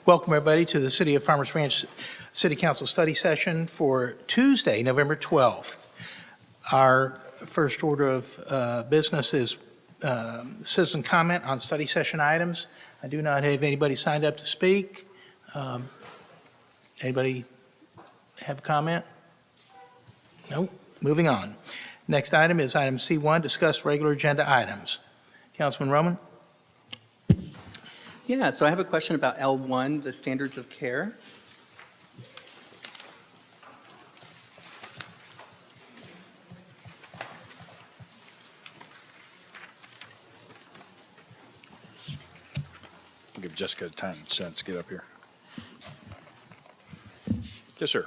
Welcome, everybody, to the City of Farmers Branch City Council study session for Tuesday, November 12th. Our first order of business is citizen comment on study session items. I do not have anybody signed up to speak. Anybody have a comment? Nope. Moving on. Next item is item C1, discuss regular agenda items. Councilman Roman? Yeah, so I have a question about L1, the standards of care. I'll give Jessica time and sense to get up here. Yes, sir.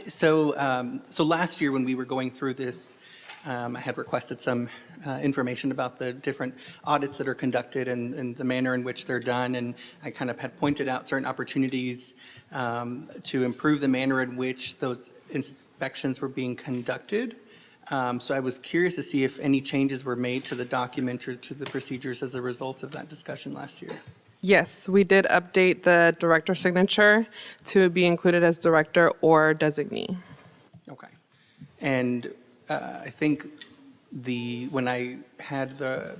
So last year when we were going through this, I had requested some information about the different audits that are conducted and the manner in which they're done. And I kind of had pointed out certain opportunities to improve the manner in which those inspections were being conducted. So I was curious to see if any changes were made to the document or to the procedures as a result of that discussion last year. Yes, we did update the director signature to be included as director or designee. Okay. And I think when I had the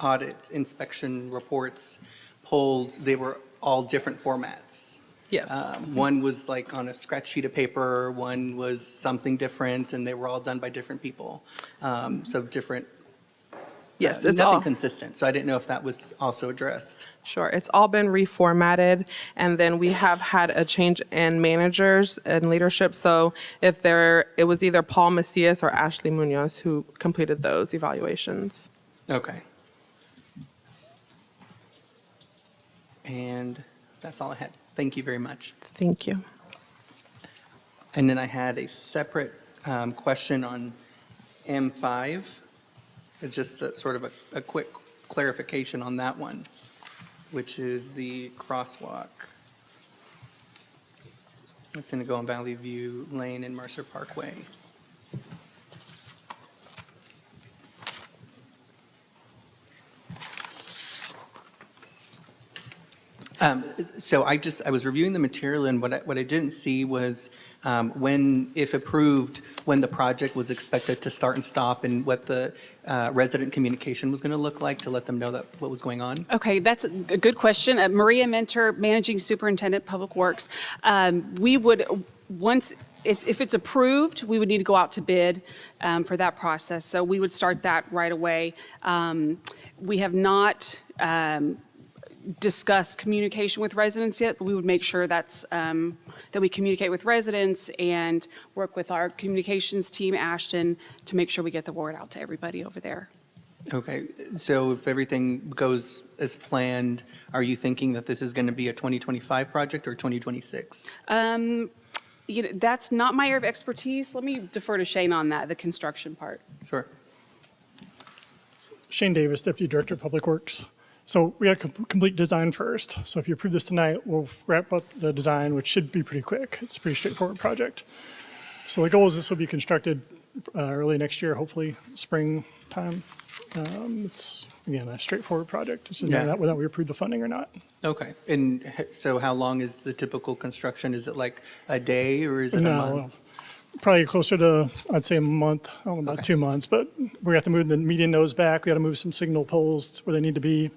audit inspection reports pulled, they were all different formats. Yes. One was like on a scratch sheet of paper, one was something different, and they were all done by different people. So different. Yes, it's nothing all consistent. So I didn't know if that was also addressed. sure. It's all been reformatted, and then we have had a change in managers and leadership. So it was either Paul Macias or Ashley Munoz who completed those evaluations. Okay. And that's all I had. Thank you very much. Thank you. And then I had a separate question on M5. It's just sort of a quick clarification on that one, which is the crosswalk. It's going to go on Valley View Lane and Mercer Parkway. So I was reviewing the material, and what I didn't see was if approved, when the project was expected to start and stop, and what the resident communication was going to look like to let them know what was going on. Okay, that's a good question. Maria Mentor, Managing Superintendent, Public Works. We would, if it's approved, we would need to go out to bid for that process. So we would start that right away. We have not discussed communication with residents yet, but we would make sure that we communicate with residents and work with our communications team, Ashton, to make sure we get the word out to everybody over there. Okay, so if everything goes as planned, are you thinking that this is going to be a 2025 project or 2026? That's not my area of expertise. Let me defer to Shane on that, the construction part. Sure. Shane Davis, Deputy Director of Public Works. So we had complete design first. So if you approve this tonight, we'll wrap up the design, which should be pretty quick. It's a pretty straightforward project. So the goal is this will be constructed early next year, hopefully springtime. It's, again, a straightforward project. It's just whether we approve the funding or not. Okay, and so how long is the typical construction? Is it like a day or is it a month? Probably closer to, I'd say a month, I don't know, about 2 months, but we have to move the median nose back. We got to move some signal poles where they need to be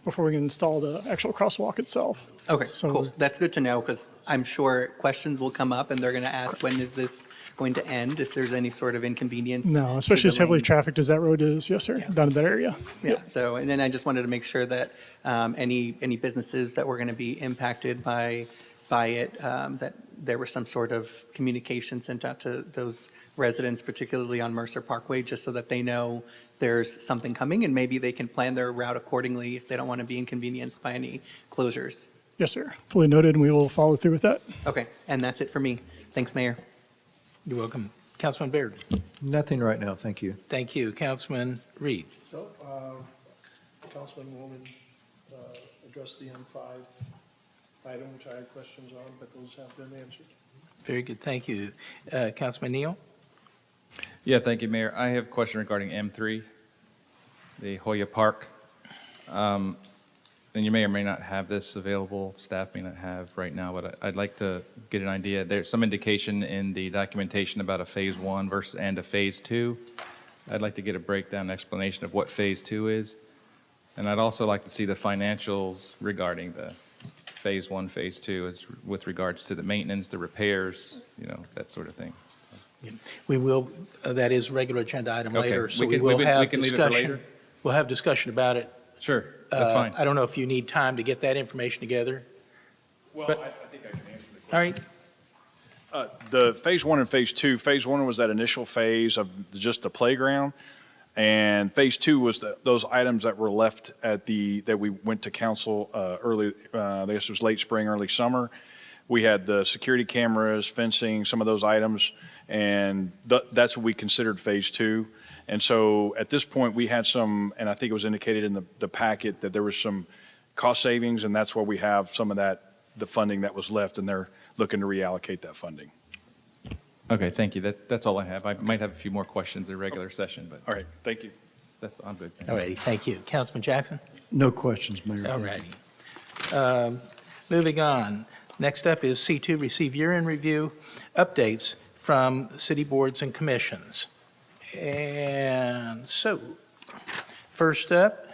before we can install the actual crosswalk itself. Okay, So- cool. That's good to know because I'm sure questions will come up and they're going to ask when is this going to end if there's any sort of inconvenience. No, to especially the as heavily lanes. trafficked as that road is. Yes, sir, down in that area. Yeah, so, and then I just wanted to make sure that any businesses that were going to be impacted by it, that there was some sort of communication sent out to those residents, particularly on Mercer Parkway, just so that they know there's something coming and maybe they can plan their route accordingly if they don't want to be inconvenienced by any closures. Yes, sir. Fully noted, and we will follow through with that. Okay, and that's it for me. Thanks, Mayor. You're welcome. Councilman Baird? Nothing right now, thank you. Thank you. Councilman Reed? So, Councilwoman addressed the M5 item, which I had questions on, but those have been answered. Very good. Thank you. Councilman Neal? Yeah, thank you, Mayor. I have a question regarding M3, the Hoya Park. and you may or may not have this available, staff may not have right now, but I'd like to get an idea. There's some indication in the documentation about a phase 1 and a phase 2. I'd like to get a breakdown explanation of what phase 2 is. And I'd also like to see the financials regarding the phase 1, phase 2, with regards to the maintenance, the repairs, that sort of thing. We will, that is a regular agenda item Okay, later, so we we can- will we have can leave it for discussion. later? We'll have discussion about it. Sure, that's fine. I don't know if you need time to get that information together. Well, But- I think I can answer the question. All right, The phase 1 and phase 2, phase 1 was that initial phase of just the playground. And phase 2 was those items that were left that we went to council early, I guess it was late spring, early summer. We had the security cameras, fencing, some of those items, and that's what we considered phase 2. And so at this point, we had some, and I think it was indicated in the packet that there was some cost savings, and that's where we have some of the funding that was left, and they're looking to reallocate that funding. Okay, thank you. That's all I have. I might have a few more questions in regular session, but All right, thank you. I'm good. Thank all you. righty, thank you. Councilman Jackson? No questions, Mayor. All righty. Moving on. Next up is C2, receive year-end review updates from city boards and commissions. And so, first up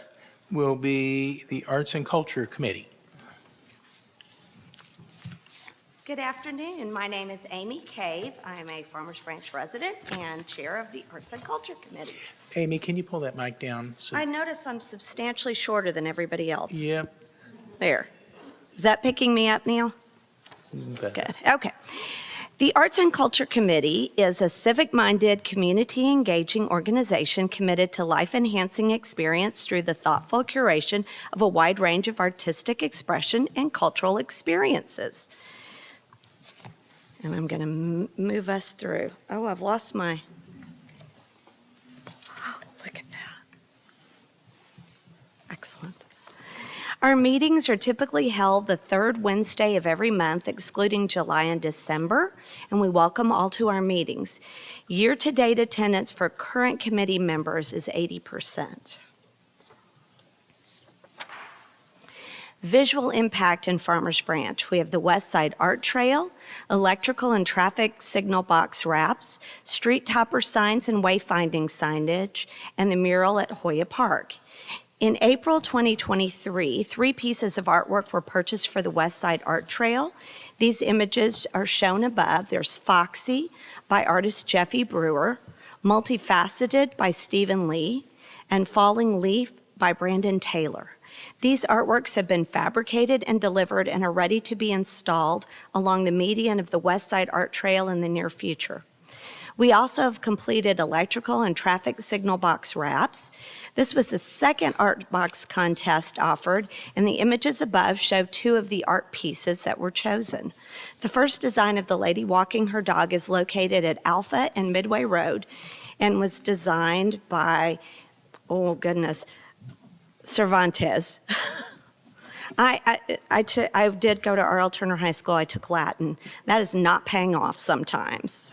will be the Arts and Culture Committee. Good afternoon. My name is Amy Cave. I am a Farmers Branch resident and Chair of the Arts and Culture Committee. Amy, can you pull that mic down? I notice I'm substantially shorter than everybody else. Yep. There. Is that picking me up, Neil? Okay. Good. Okay. The Arts and Culture Committee is a civic-minded, community-engaging organization committed to life-enhancing experience through the thoughtful curation of a wide range of artistic expression and cultural experiences. And I'm going to move us through. Oh, I've lost my, look at that. Excellent. Our meetings are typically held the third Wednesday of every month, excluding July and December, and we welcome all to our meetings. Year-to-date attendance for current committee members is 80%. Visual impact in Farmers Branch. We have the West Side Art Trail, electrical and traffic signal box wraps, street topper signs and wayfinding signage, and the mural at Hoya Park. In April 2023, 3 pieces of artwork were purchased for the West Side Art Trail. These images are shown above. There's Foxy by artist Jeffy Brewer, Multifaceted by Stephen Lee, and Falling Leaf by Brandon Taylor. These artworks have been fabricated and delivered and are ready to be installed along the median of the West Side Art Trail in the near future. We also have completed electrical and traffic signal box wraps. This was the second art box contest offered, and the images above show 2 of the art pieces that were chosen. The first design of the lady walking her dog is located at Alpha and Midway Road and was designed by, oh goodness, Cervantes. I did go to R.L. Turner High School. I took Latin. That is not paying off sometimes.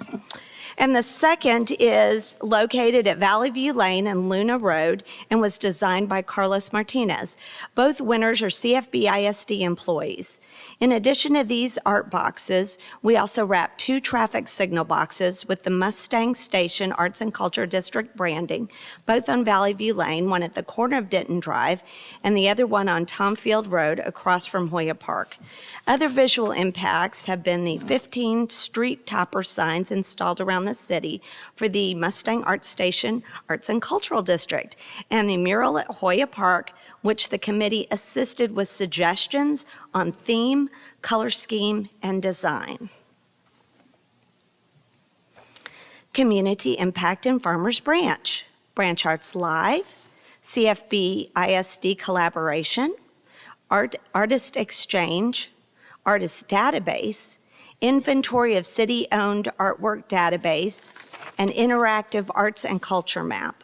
And the second is located at Valley View Lane and Luna Road and was designed by Carlos Martinez. Both winners are CFB ISD employees. In addition to these art boxes, we also wrapped 2 traffic signal boxes with the Mustang Station Arts and Culture District branding, both on Valley View Lane, one at the corner of Denton Drive, and the other one on Tomfield Road across from Hoya Park. Other visual impacts have been the 15 street topper signs installed around the city for the Mustang Art Station Arts and Cultural District, and the mural at Hoya Park, which the committee assisted with suggestions on theme, color scheme, and design. Community impact in Farmers Branch. Branch Arts Live, CFB ISD collaboration, artist exchange, artist database, inventory of city-owned artwork database, and interactive arts and culture map.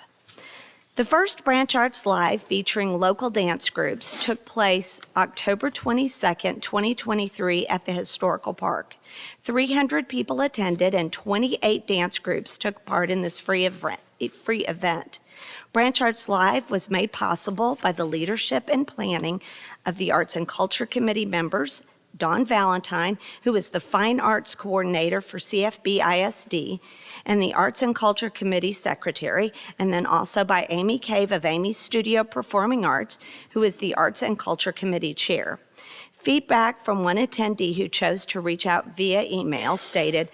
The first Branch Arts Live featuring local dance groups took place October 22nd, 2023 at the Historical Park. 300 people attended and 28 dance groups took part in this free event. free event. Branch Arts Live was made possible by the leadership and planning of the Arts and Culture Committee members, Dawn Valentine, who is the Fine Arts Coordinator for CFB ISD, and the Arts and Culture Committee Secretary, and then also by Amy Cave of Amy's Studio Performing Arts, who is the Arts and Culture Committee Chair. Feedback from one attendee who chose to reach out via email stated,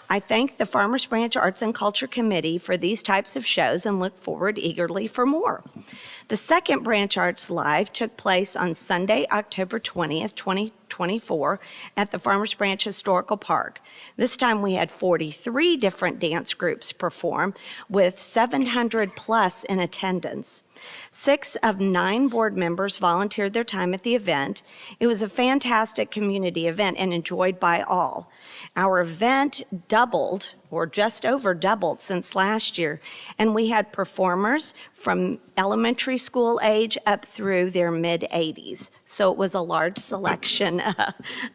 "I thank the Farmers Branch Arts and Culture Committee for these types of shows and look forward eagerly for more." The second Branch Arts Live took place on Sunday, October 20th, 2024, at the Farmers Branch Historical Park. This time we had 43 different dance groups perform with 700 plus in attendance. 6 of 9 board members volunteered their time at the event. It was a fantastic community event and enjoyed by all. Our event doubled, or just over doubled, since last year, and we had performers from elementary school age up through their mid-80s. So it was a large selection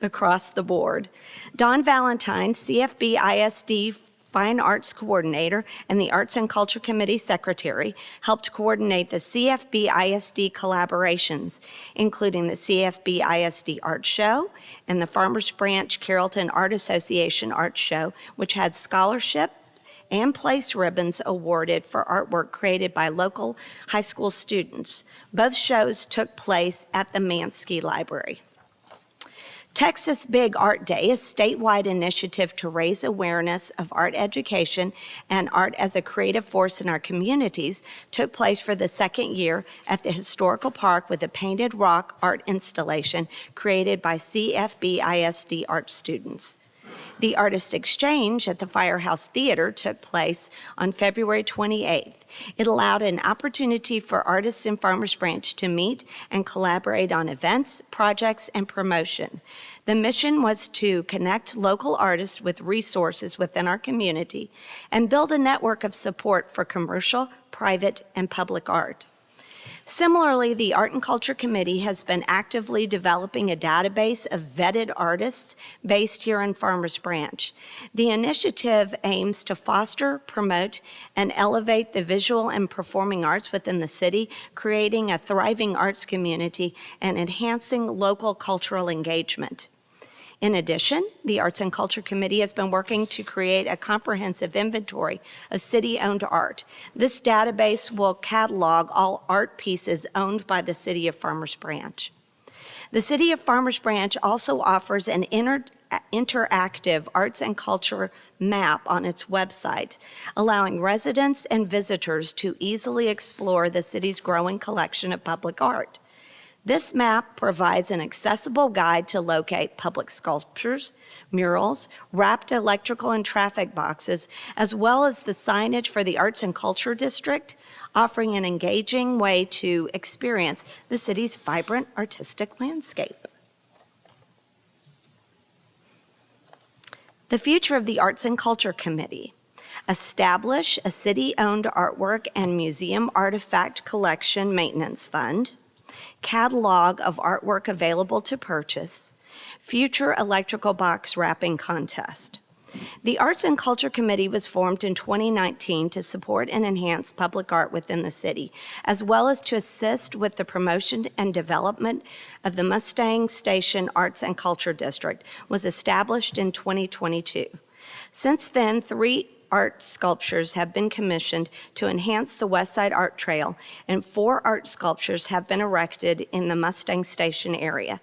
across the board. Dawn Valentine, CFB ISD Fine Arts Coordinator and the Arts and Culture Committee Secretary, helped coordinate the CFB ISD collaborations, including the CFB ISD Art Show and the Farmers Branch Carrollton Art Association Art Show, which had scholarship and place ribbons awarded for artwork created by local high school students. Both shows took place at the Mansky Library. Texas Big Art Day, a statewide initiative to raise awareness of art education and art as a creative force in our communities, took place for the second year at the Historical Park with a painted rock art installation created by CFB ISD art students. The Artist Exchange at the Firehouse Theater took place on February 28th. It allowed an opportunity for artists in Farmers Branch to meet and collaborate on events, projects, and promotion. The mission was to connect local artists with resources within our community and build a network of support for commercial, private, and public art. Similarly, the Art and Culture Committee has been actively developing a database of vetted artists based here in Farmers Branch. The initiative aims to foster, promote, and elevate the visual and performing arts within the city, creating a thriving arts community and enhancing local cultural engagement. In addition, the Arts and Culture Committee has been working to create a comprehensive inventory of city-owned art. This database will catalog all art pieces owned by the City of Farmers Branch. The City of Farmers Branch also offers an interactive arts and culture map on its website, allowing residents and visitors to easily explore the city's growing collection of public art. This map provides an accessible guide to locate public sculptures, murals, wrapped electrical and traffic boxes, as well as the signage for the Arts and Culture District, offering an engaging way to experience the city's vibrant artistic landscape. The future of the Arts and Culture Committee. Establish a city-owned artwork and museum artifact collection maintenance fund. Catalog of artwork available to purchase, future electrical box wrapping contest. The Arts and Culture Committee was formed in 2019 to support and enhance public art within the city, as well as to assist with the promotion and development of the Mustang Station Arts and Culture District, was established in 2022. Since then, 3 art sculptures have been commissioned to enhance the West Side Art Trail, and 4 art sculptures have been erected in the Mustang Station area.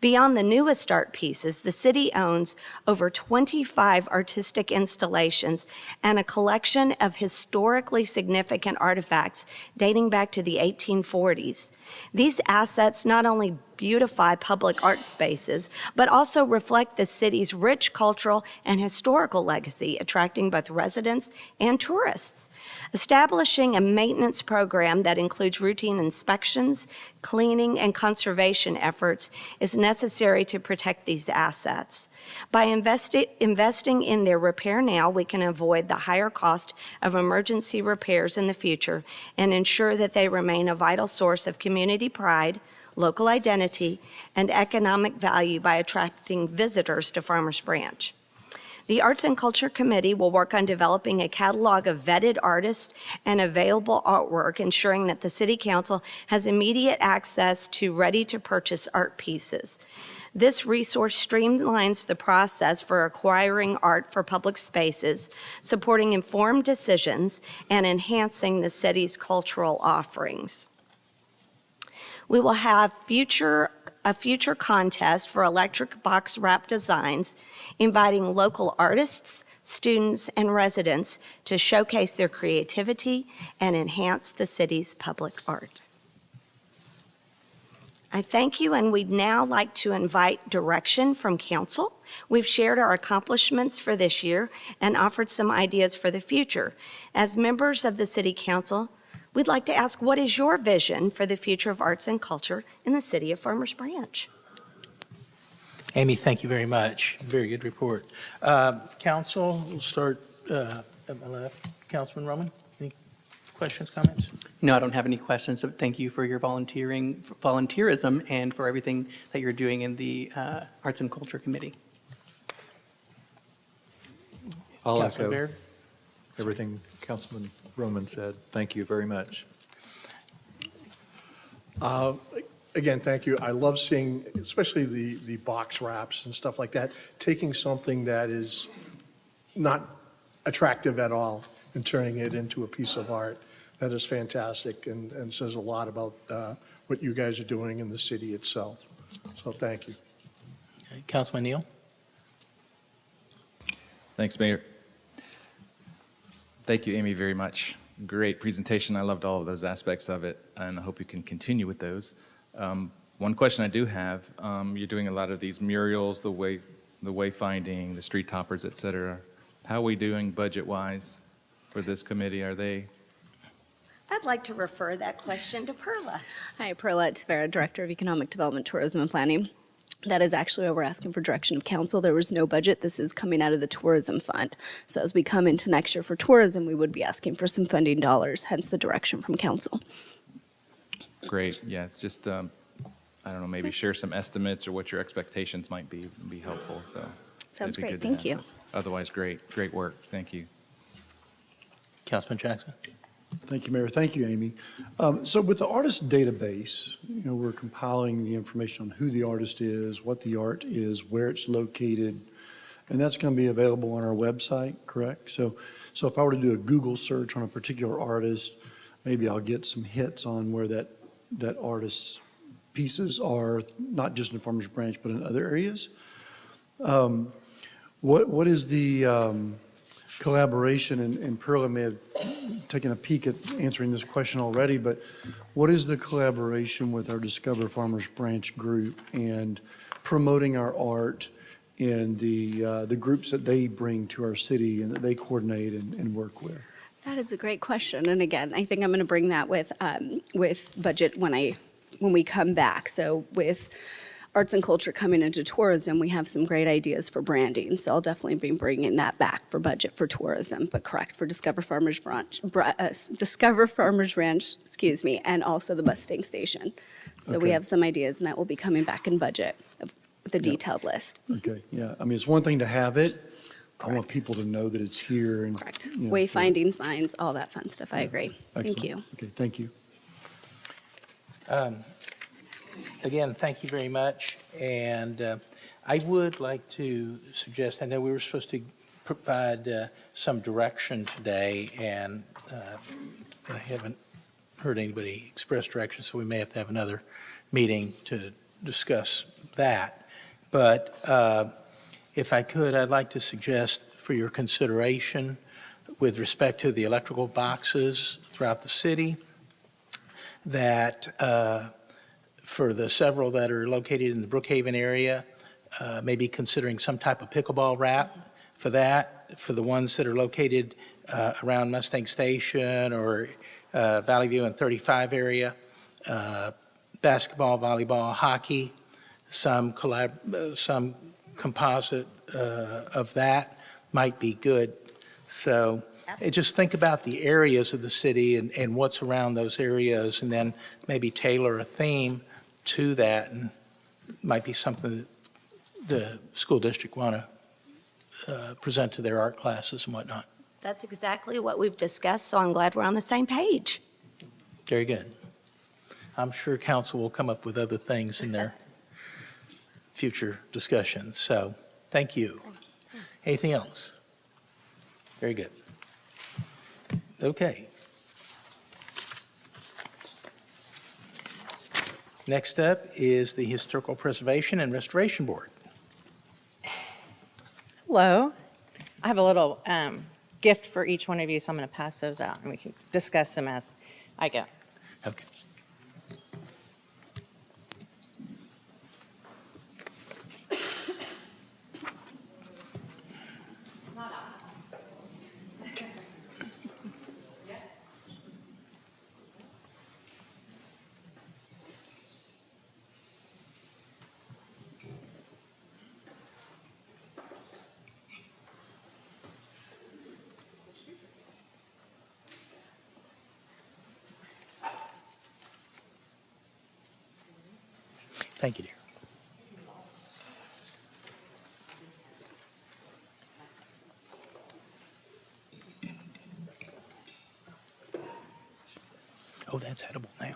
Beyond the newest art pieces, the city owns over 25 artistic installations and a collection of historically significant artifacts dating back to the 1840s. These assets not only beautify public art spaces, but also reflect the city's rich cultural and historical legacy, attracting both residents and tourists. Establishing a maintenance program that includes routine inspections, cleaning, and conservation efforts is necessary to protect these assets. By investing in their repair now, we can avoid the higher cost of emergency repairs in the future and ensure that they remain a vital source of community pride, local identity, and economic value by attracting visitors to Farmers Branch. The Arts and Culture Committee will work on developing a catalog of vetted artists and available artwork, ensuring that the City Council has immediate access to ready-to-purchase art pieces. This resource streamlines the process for acquiring art for public spaces, supporting informed decisions, and enhancing the city's cultural offerings. We will have a future contest for electric box wrap designs, inviting local artists, students, and residents to showcase their creativity and enhance the city's public art. I thank you, and we'd now like to invite direction from council. We've shared our accomplishments for this year and offered some ideas for the future. As members of the City Council, we'd like to ask, what is your vision for the future of arts and culture in the city of Farmers Branch? Amy, thank you very much. Very good report. Council, we'll start at my left. Councilman Roman, any questions, comments? No, I don't have any questions. So thank you for your volunteerism, and for everything that you're doing in the Arts and Culture Committee. I'll Councilman echo Baird? everything Councilman Roman said. Thank you very much. Again, thank you. I love seeing, especially the box wraps and stuff like that, taking something that is not attractive at all and turning it into a piece of art. That is fantastic and says a lot about what you guys are doing in the city itself. So thank you. Councilman Neal? Thanks, Mayor. Thank you, Amy, very much. Great presentation. I loved all of those aspects of it, and I hope you can continue with those. One question I do have, you're doing a lot of these murals, the wayfinding, the street toppers, et cetera. How are we doing budget-wise for this committee? Are they? I'd like to refer that question to Perla. Hi, Perla Tavera, Director of Economic Development, Tourism, and Planning. That is actually where we're asking for direction of council. There was no budget. This is coming out of the tourism fund. So as we come into next year for tourism, we would be asking for some funding dollars, hence the direction from council. Great, yeah, it's just, I don't know, maybe share some estimates or what your expectations might be, would be helpful, so. Sounds it'd be great. good to Thank have you. that. Otherwise, great work, thank you. Councilman Jackson? Thank you, Mayor. Thank you, Amy. So with the artist database, we're compiling the information on who the artist is, what the art is, where it's located, and that's going to be available on our website, correct? So if I were to do a Google search on a particular artist, maybe I'll get some hits on where that artist's pieces are, not just in Farmers Branch, but in other areas. What is the collaboration, and Perla may have taken a peek at answering this question already, but what is the collaboration with our Discover Farmers Branch group and promoting our art and the groups that they bring to our city and that they coordinate and work with? That is a great question. And again, I think I'm going to bring that with budget when we come back. So with arts and culture coming into tourism, we have some great ideas for branding. So I'll definitely be bringing that back for budget for tourism, but correct for Discover Farmers Branch, excuse me, and also the Mustang Station. So we Okay. have some ideas, and that will be coming back in budget with a detailed list. Okay, yeah. I mean, it's one thing to have it. I want people to know that it's here and. Correct. you know, Wayfinding signs, all that fun stuff. I agree. Thank Excellent. you. Okay, thank you. Again, thank you very much. And I would like to suggest, I know we were supposed to provide some direction today, and I haven't heard anybody express direction, so we may have to have another meeting to discuss that. But if I could, I'd like to suggest for your consideration with respect to the electrical boxes throughout the city, that for the several that are located in the Brookhaven area, maybe considering some type of pickleball wrap for that. For the ones that are located around Mustang Station or Valley View and 35 area, basketball, volleyball, hockey, some composite of that might be good. So just think about the areas of the city and what's around those areas, and then maybe tailor a theme to that, and might be something that the school district want present to their art classes and whatnot. That's exactly what we've discussed, so I'm glad we're on the same page. Very good. I'm sure council will come up with other things in their future discussions, so thank you. Anything else? Very good. Okay. Next up is the Historical Preservation and Restoration Board. Hello. I have a little gift for each one of you, so I'm going to pass those out, and we can discuss them as I go. Okay. Thank you, dear. Oh, that's edible now.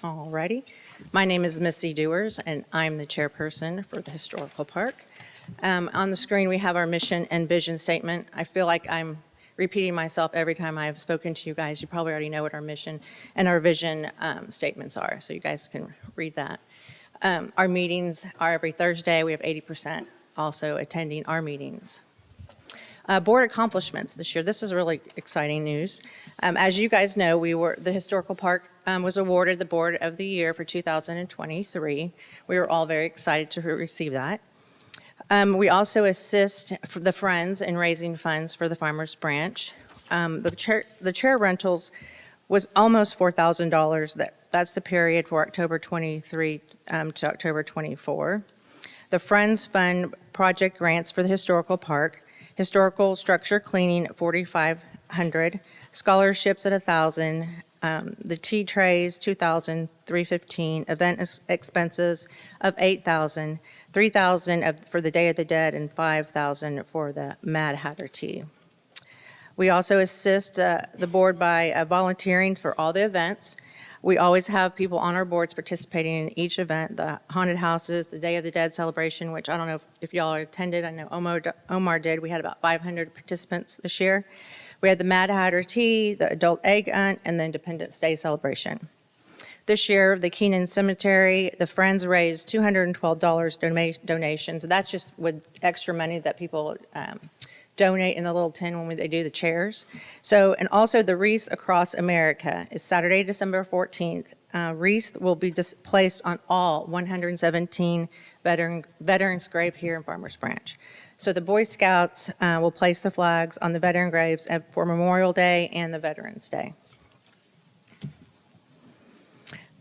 All righty. My name is Missy Dewars, and I'm the chairperson for the Historical Park. On the screen, we have our mission and vision statement. I feel like I'm repeating myself every time I've spoken to you guys. You probably already know what our mission and our vision statements are, so you guys can read that. Our meetings are every Thursday. We have 80% also attending our meetings. Board accomplishments this year. This is really exciting news. As you guys know, the Historical Park was awarded the Board of the Year for 2023. We were all very excited to receive that. We also assist the Friends in raising funds for the Farmers Branch. The chair rentals was almost $4,000. That's the period for October 23 to October 24. The Friends Fund project grants for the Historical Park. Historical structure cleaning at $4,500, scholarships at $1,000, the tea trays $2,315, event expenses of $8,000, $3,000 for the Day of the Dead, and $5,000 for the Mad Hatter tea. We also assist the board by volunteering for all the events. We always have people on our boards participating in each event, the haunted houses, the Day of the Dead celebration, which I don't know if y'all attended. I know Omar did. We had about 500 participants this year. We had the Mad Hatter Tea, the adult egg hunt, and the Independence Day celebration. This year, the Keenan Cemetery, the Friends raised $212 donations. That's just with extra money that people donate in the little tin when they do the chairs. So, and also the wreaths across America is Saturday, December 14th. Wreaths will be placed on all 117 veterans' grave here in Farmers Branch. So the Boy Scouts will place the flags on the veteran graves for Memorial Day and the Veterans Day.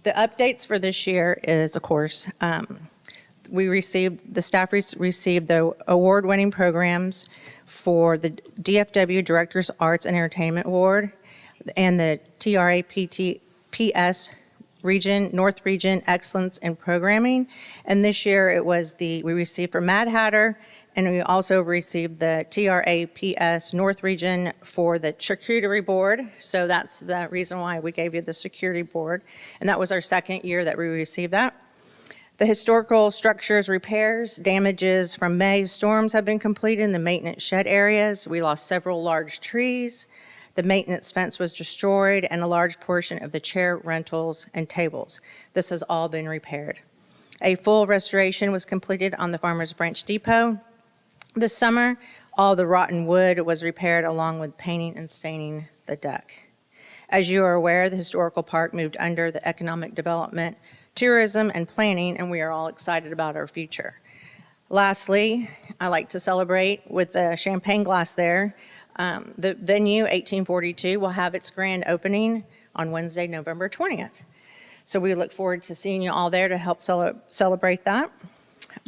The updates for this year is, of course, the staff received the award-winning programs for the DFW Directors Arts and Entertainment Award and the TRAPTPS North Region Excellence in Programming. And this year we received for Mad Hatter, and we also received the TRAPS North Region for the Charcuterie Board. So that's the reason why we gave you the Security Board. And that was our second year that we received that. The historical structures repairs, damages from May storms have been completed in the maintenance shed areas. We lost several large trees. The maintenance fence was destroyed and a large portion of the chair rentals and tables. This has all been repaired. A full restoration was completed on the Farmers Branch Depot. This summer, all the rotten wood was repaired along with painting and staining the deck. As you are aware, the Historical Park moved under the Economic Development, Tourism, and Planning, and we are all excited about our future. Lastly, I like to celebrate with the champagne glass there. The venue, 1842, will have its grand opening on Wednesday, November 20th. So we look forward to seeing you all there to help celebrate that.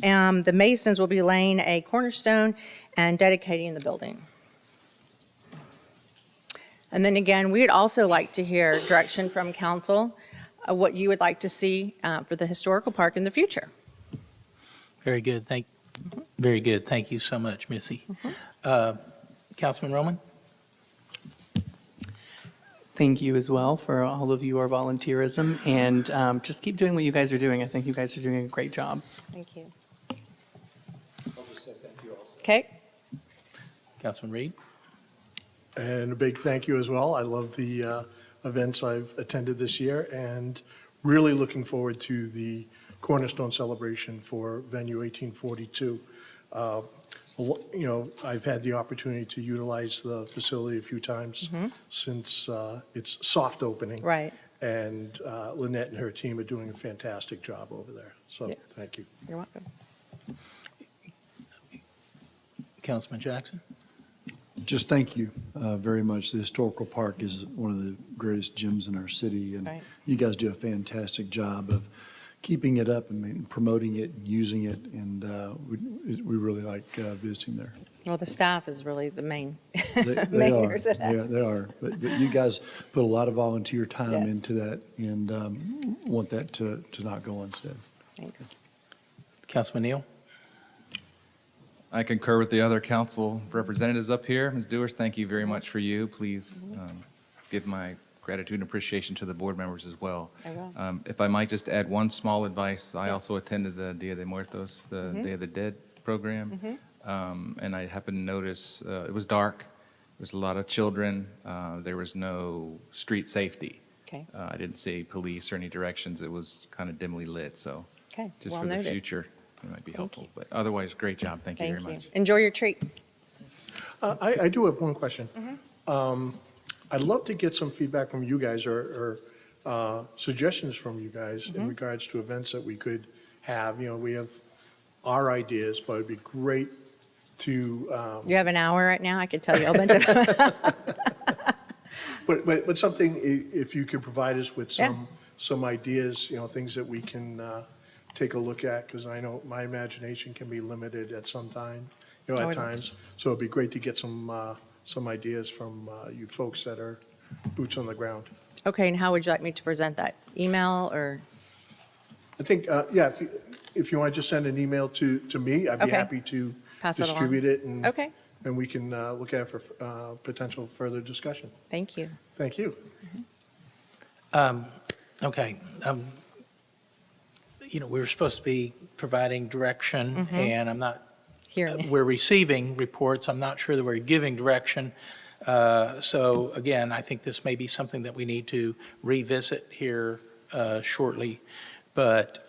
The Masons will be laying a cornerstone and dedicating the building. And then again, we'd also like to hear direction from council, what you would like to see for the historical park in the future. Very good. Very good. Thank you so much, Missy. Councilman Roman? Thank you as well for all of your volunteerism, and just keep doing what you guys are doing. I think you guys are doing a great job. Thank you. Okay. Councilman Reed? And a big thank you as well. I love the events I've attended this year, and really looking forward to the Cornerstone celebration for Venue 1842. I've had the opportunity to utilize the facility a few times since its soft opening. Right. And Lynette and her team are doing a fantastic job over there. So Yes. thank you. You're welcome. Councilman Jackson? Just thank you very much. The Historical Park is one of the greatest gyms in our city, and Right. you guys do a fantastic job of keeping it up and promoting it and using it, and we really like visiting there. Well, the staff is really the main They are, makers of that. they are. But you guys put a lot of volunteer time Yes. into that, and want that to not go unsaid. Thanks. Councilman Neal? I concur with the other council representatives up here. Ms. Dewars, thank you very much for you. Please give my gratitude and appreciation to the board members as well. I will. If I might just add one small advice, I also attended the Dia de Muertos, the Day of the Dead program. And I happened to notice it was dark. There was a lot of children. There was no street safety. Okay. I didn't see police or any directions. It was kind of dimly lit. So Okay. just Well for the noted. future, it might be Thank helpful. you. But otherwise, great job. Thank you very Thank you. much. Enjoy your treat. I do have one question. I'd love to get some feedback from you guys or suggestions from you guys in regards to events that we could have. We have our ideas, but it'd be great to, You have an hour right now. I could tell you a bunch of. but something, if you could provide us with Yeah. some ideas, things that we can take a look at, because I know my imagination can be limited at some time, I at would- times. So it'd be great to get some ideas from you folks that are boots on the ground. Okay, and how would you like me to present that? Email or? I think, if you want to just send an email to me, I'd be Okay. happy to Pass it along. distribute it. And Okay. And we can look at it for potential further discussion. Thank you. Thank you. Okay. We were supposed to be providing direction, and I'm not, Hearing. we're receiving reports. I'm not sure that we're giving direction. So again, I think this may be something that we need to revisit here shortly. But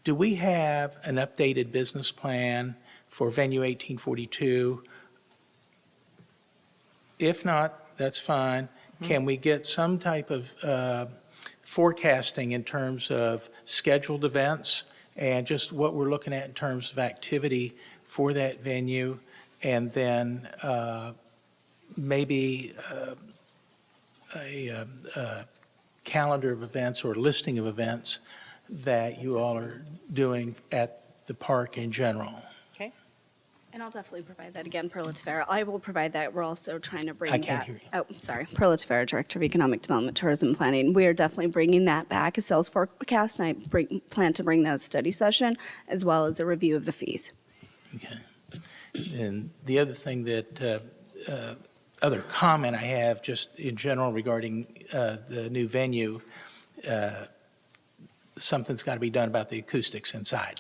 do we have an updated business plan for Venue 1842? If not, that's fine. Can we get some type of forecasting in terms of scheduled events and just what we're looking at in terms of activity for that venue? And then maybe a calendar of events or listing of events that you all are doing at the park in general. Okay. And I'll definitely provide that again, Perla Tavera. I will provide that. We're also trying to bring I that. can't hear you. Oh, sorry. Perla Tavera, Director of Economic Development, Tourism Planning. We are definitely bringing that back, a sales forecast, and I plan to bring that as a study session, as well as a review of the fees. Okay. And the other thing that, other comment I have just in general regarding the new venue, something's got to be done about the acoustics inside.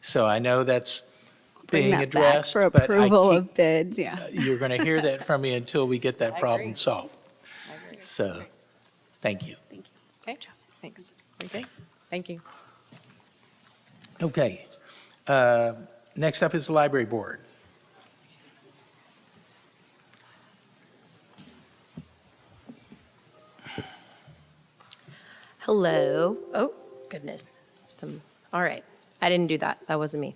So I know that's Bring being that back addressed, for but approval I of bids, yeah. keep, you're going to hear that from me until we get that I problem agree. solved. I agree. So, thank you. Okay, thanks. Okay, thank you. Okay. Next up is the library board. Hello. Oh, goodness. All right. I didn't do that. That wasn't me.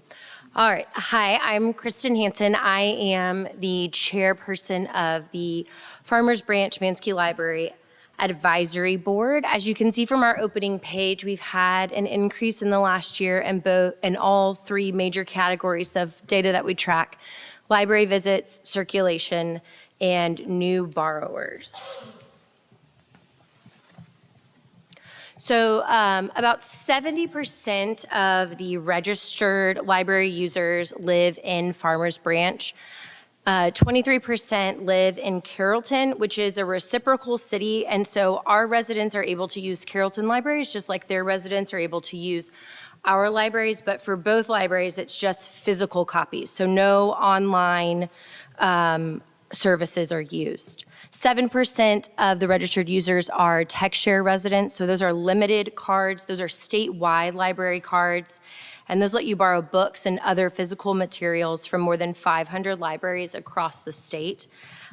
All right. Hi, I'm Kristen Hansen. I am the chairperson of the Farmers Branch Mansky Library Advisory Board. As you can see from our opening page, we've had an increase in the last year in all three major categories of data that we track: library visits, circulation, and new borrowers. So about 70% of the registered library users live in Farmers Branch. 23% live in Carrollton, which is a reciprocal city, and so our residents are able to use Carrollton libraries just like their residents are able to use our libraries, but for both libraries, it's just physical copies, so no online services are used. 7% of the registered users are TechShare residents, so those are limited cards, those are statewide library cards, and those let you borrow books and other physical materials from more than 500 libraries across the state.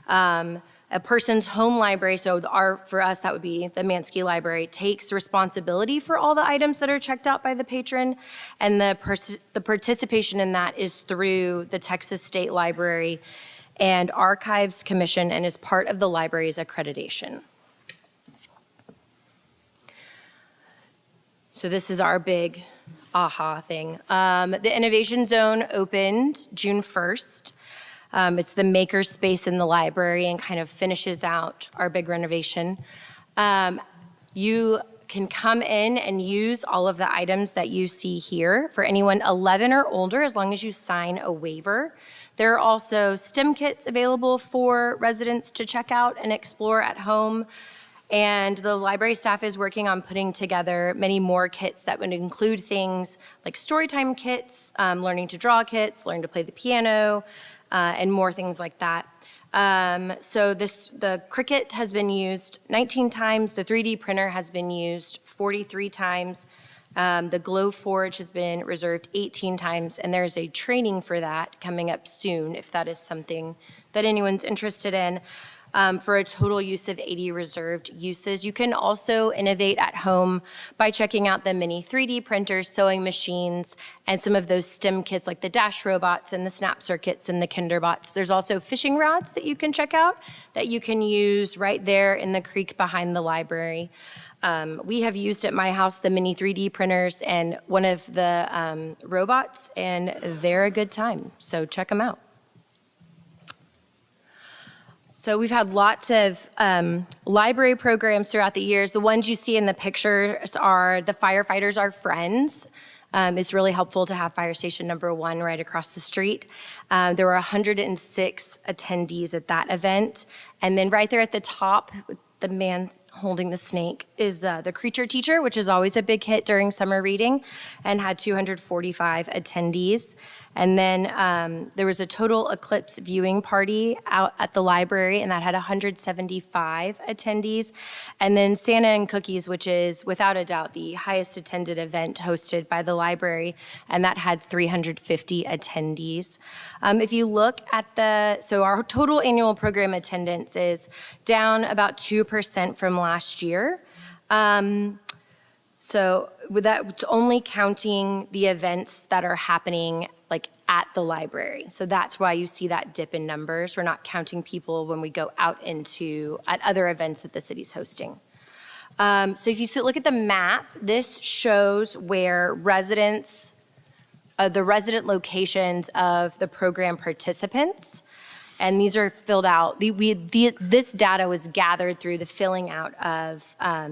A person's home library, so for us, that would be the Mansky Library, takes responsibility for all the items that are checked out by the patron, and the participation in that is through the Texas State Library and Archives Commission and is part of the library's accreditation. So this is our big aha thing. The Innovation Zone opened June 1st. It's the maker space in the library and kind of finishes out our big renovation. You can come in and use all of the items that you see here for anyone 11 or older, as long as you sign a waiver. There are also STEM kits available for residents to check out and explore at home. And the library staff is working on putting together many more kits that would include things like storytime kits, learning to draw kits, learning to play the piano, and more things like that. So the Cricut has been used 19 times, the 3D printer has been used 43 times, the Glowforge has been reserved 18 times, and there's a training for that coming up soon if that is something that anyone's interested in. For a total use of 80 reserved uses. You can also innovate at home by checking out the mini 3D printers, sewing machines, and some of those STEM kits like the Dash robots and the Snap circuits and the Kinderbots. There's also fishing rods that you can check out that you can use right there in the creek behind the library. We have used at my house the mini 3D printers and one of the robots, and they're a good time, so check them out. So we've had lots of library programs throughout the years. The ones you see in the pictures are the Firefighters Are Friends. It's really helpful to have Fire Station Number 1 right across the street. There were 106 attendees at that event. And then right there at the top, the man holding the snake is the Creature Teacher, which is always a big hit during summer reading, and had 245 attendees. And then there was a total eclipse viewing party out at the library, and that had 175 attendees. And then Santa and Cookies, which is without a doubt the highest attended event hosted by the library, and that had 350 attendees. If you look at so our total annual program attendance is down about 2% from last year. So with that, it's only counting the events that are happening like at the library. So that's why you see that dip in numbers. We're not counting people when we go out at other events that the city's hosting. So if you look at the map, this shows where the resident locations of the program participants. And these are filled out. This data was gathered through the filling out of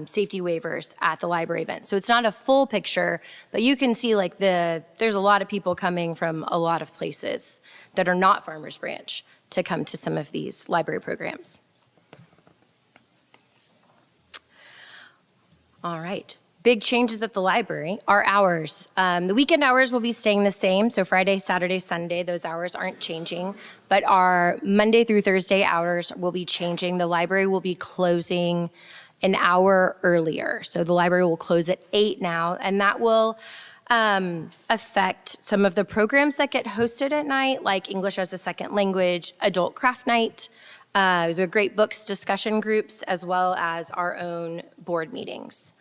safety waivers at the library event. So it's not a full picture, but you can see there's a lot of people coming from a lot of places that are not Farmers Branch to come to some of these library programs. All right. Big changes at the library. Our hours. The weekend hours will be staying the same. So Friday, Saturday, Sunday, those hours aren't changing. But our Monday through Thursday hours will be changing. The library will be closing an hour earlier. So the library will close at 8 now. And that will affect some of the programs that get hosted at night, like English as a Second Language, Adult Craft Night, the Great Books discussion groups, as well as our own board meetings.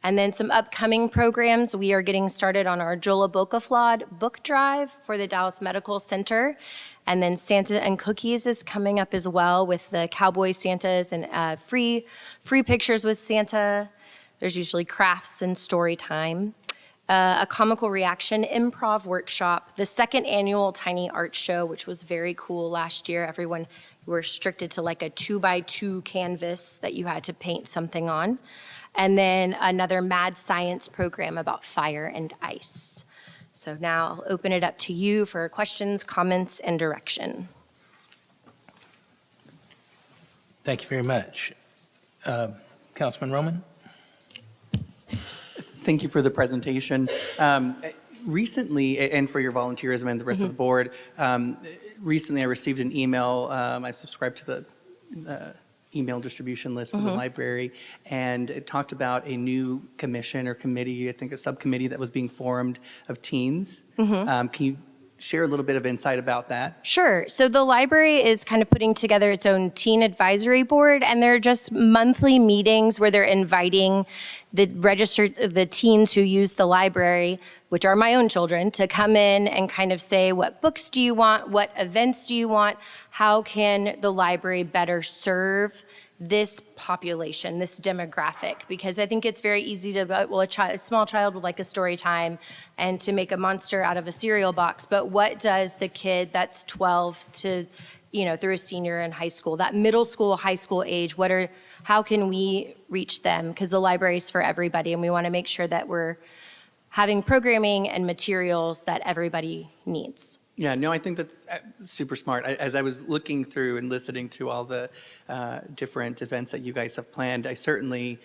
And then some upcoming programs. We are getting started on our Jola Bokaflod book drive for the Dallas Medical Center. And then Santa and Cookies is coming up as well with the Cowboy Santas and free pictures with Santa. There's usually crafts and story time. A comical reaction improv workshop, the second annual Tiny Art Show, which was very cool last year. Everyone were restricted to like a 2x2 canvas that you had to paint something on. And then another mad science program about fire and ice. So now I'll open it up to you for questions, comments, and direction. Thank you very much. Councilman Roman? Thank you for the presentation. Recently, and for your volunteerism and the rest of the board, recently I received an email. I subscribed to the email distribution list for the library, and it talked about a new commission or committee, I think a subcommittee that was being formed of teens. Can you share a little bit of insight about that? Sure. So the library is kind of putting together its own teen advisory board, and they're just monthly meetings where they're inviting the teens who use the library, which are my own children, to come in and kind of say, what books do you want? What events do you want? How can the library better serve this population, this demographic? Because I think it's very easy to, well, a small child would like a story time and to make a monster out of a cereal box. But what does the kid that's 12 to, through a senior in high school, that middle school, high school age, how can we reach them? Because the library is for everybody, and we want to make sure that we're having programming and materials that everybody needs. Yeah, no, I think that's super smart. As I was looking through and listening to all the different events that you guys have planned, I certainly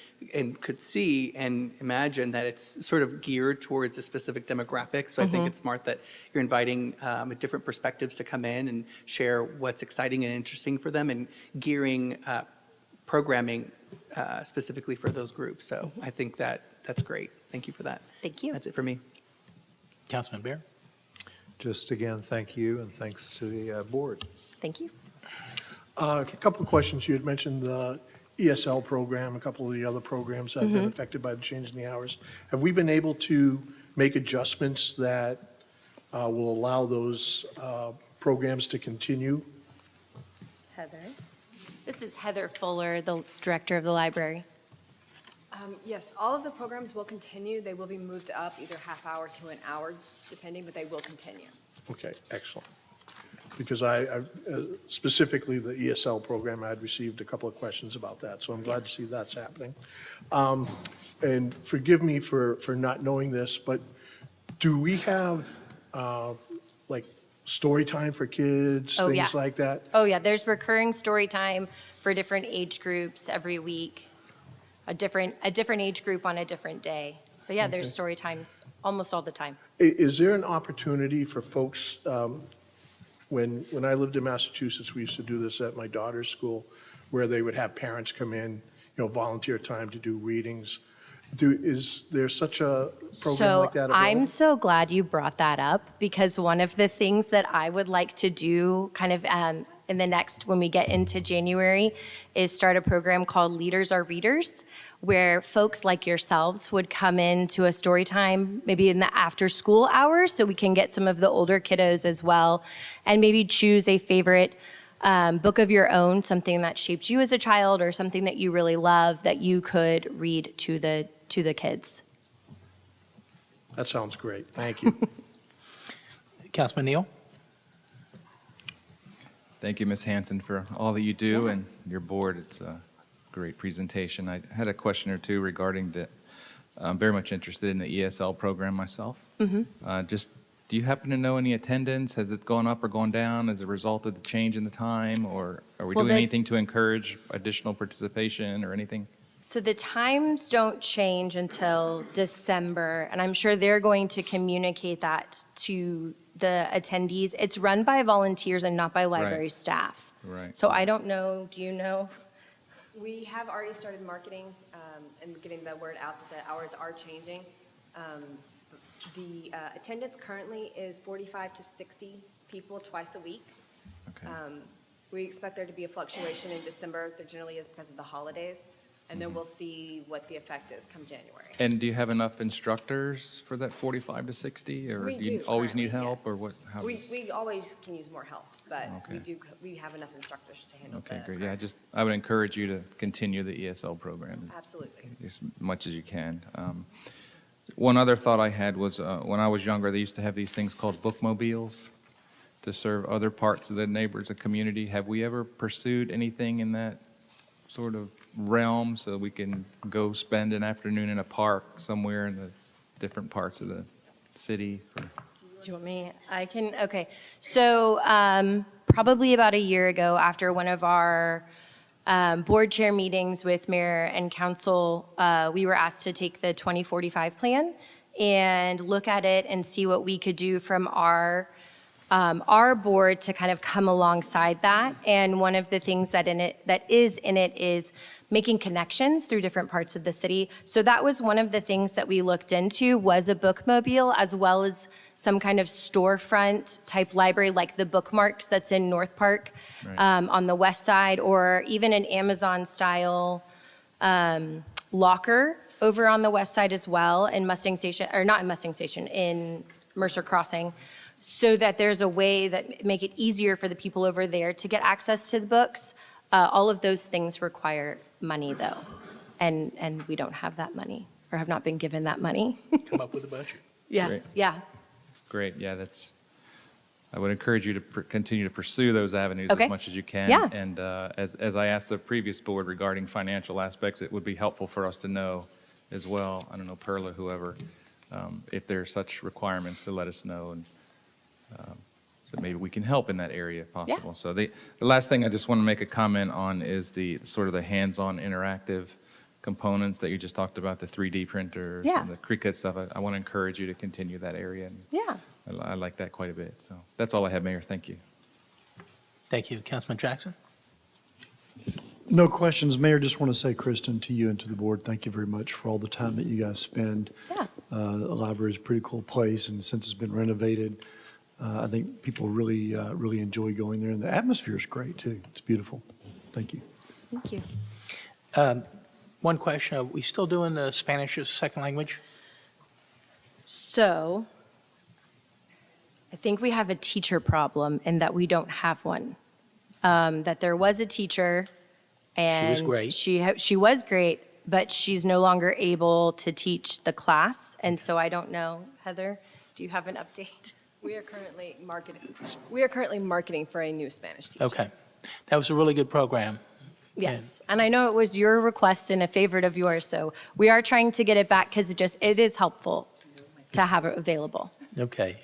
could see and imagine that it's sort of geared towards a specific demographic. So I think it's smart that you're inviting different perspectives to come in and share what's exciting and interesting for them, and gearing programming specifically for those groups. So I think that's great. Thank you for that. Thank you. That's it for me. Councilman Bear? Just again, thank you, and thanks to the board. Thank you. A couple of questions. You had mentioned the ESL program, a couple of the other programs that have been affected by the change in the hours. Have we been able to make adjustments that will allow those programs to continue? Heather. This is Heather Fuller, the director of the library. Yes, all of the programs will continue. They will be moved up either half hour to an hour, depending, but they will continue. Okay, excellent. Because I specifically the ESL program, I had received a couple of questions about that, so I'm glad to see that's happening. And forgive me for not knowing this, but do we have like story time for kids, Oh, things yeah. like that? Oh, yeah, there's recurring story time for different age groups every week, a different age group on a different day. But yeah, there's Okay. story times almost all the time. Is there an opportunity for folks, when I lived in Massachusetts, we used to do this at my daughter's school, where they would have parents come in, volunteer time to do readings. Is there such a program like that So available? I'm so glad you brought that up, because one of the things that I would like to do kind of in the next, when we get into January, is start a program called Leaders Are Readers, where folks like yourselves would come into a story time, maybe in the after school hours, so we can get some of the older kiddos as well, and maybe choose a favorite book of your own, something that shaped you as a child or something that you really love that you could read to the kids. That sounds great. Thank you. Councilman Neal? Thank you, Ms. Hanson, for all that you do and your board. It's a great presentation. I had a question or two regarding I'm very much interested in the ESL program myself. Just, do you happen to know any attendance? Has it gone up or gone down as a result of the change in the time? Or are we Well, doing the- anything to encourage additional participation or anything? So the times don't change until December, and I'm sure they're going to communicate that to the attendees. It's run by volunteers and not by library Right. staff. Right. So I don't know, do you know? We have already started marketing and getting the word out that the hours are changing. The attendance currently is 45 to 60 people twice a week. Okay. We expect there to be a fluctuation in December. There generally is because of the holidays. And then we'll see what the effect is come January. And do you have enough instructors for that 45 to 60? Or We do you do always need currently, help? yes. Or what? How- We always can use more help, but Okay. we have enough instructors to handle Okay, the great. Yeah, I would encourage you to continue the ESL program Absolutely. as much as you can. One other thought I had was when I was younger, they used to have these things called bookmobiles to serve other parts of the neighbors, the community. Have we ever pursued anything in that sort of realm so we can go spend an afternoon in a park somewhere in the different parts of the city? Do you want me? I can, okay. So probably about a year ago, after one of our board chair meetings with mayor and council, we were asked to take the 2045 plan and look at it and see what we could do from our board to kind of come alongside that. And one of the things that is in it is making connections through different parts of the city. So that was one of the things that we looked into, was a bookmobile as well as some kind of storefront type library like the Bookmarks that's in North Park on the west side, or even an Amazon style locker over on the west side as well in Mustang Station, or not in Mustang Station, in Mercer Crossing, so that there's a way that make it easier for the people over there to get access to the books. All of those things require money though, and we don't have that money, or have not been given that money. Come up with a budget. Yes, Great. yeah. Great, yeah, I would encourage you to continue to pursue those avenues Okay. as much as you can. Yeah. And as I asked the previous board regarding financial aspects, it would be helpful for us to know as well, I don't know, Perla, whoever, if there are such requirements, to let us know, and so maybe we can help in that area if possible. So the last thing I just want to make a comment on is the sort of the hands-on interactive components that you just talked about, the 3D printers Yeah. and the Cricut stuff. I want to encourage you to continue that area. And Yeah. I like that quite a bit. So that's all I have, Mayor. Thank you. Thank you. Councilman Jackson? No questions. Mayor, just want to say, Kristen, to you and to the board, thank you very much for all the time that you guys spend. Yeah. The library is a pretty cool place, and since it's been renovated, I think people really, really enjoy going there, and the atmosphere is great, too. It's beautiful. Thank you. Thank you. One question, are we still doing the Spanish as a second language? So I think we have a teacher problem in that we don't have one. That there was a teacher, and was great. She was great, but she's no longer able to teach the class. And so I don't know, Heather, do you have an update? We are currently marketing for a new Spanish teacher. Okay. That was a really good program. Yes, and I know it was your request and a favorite of yours, so we are trying to get it back because it is helpful to have it available. Okay.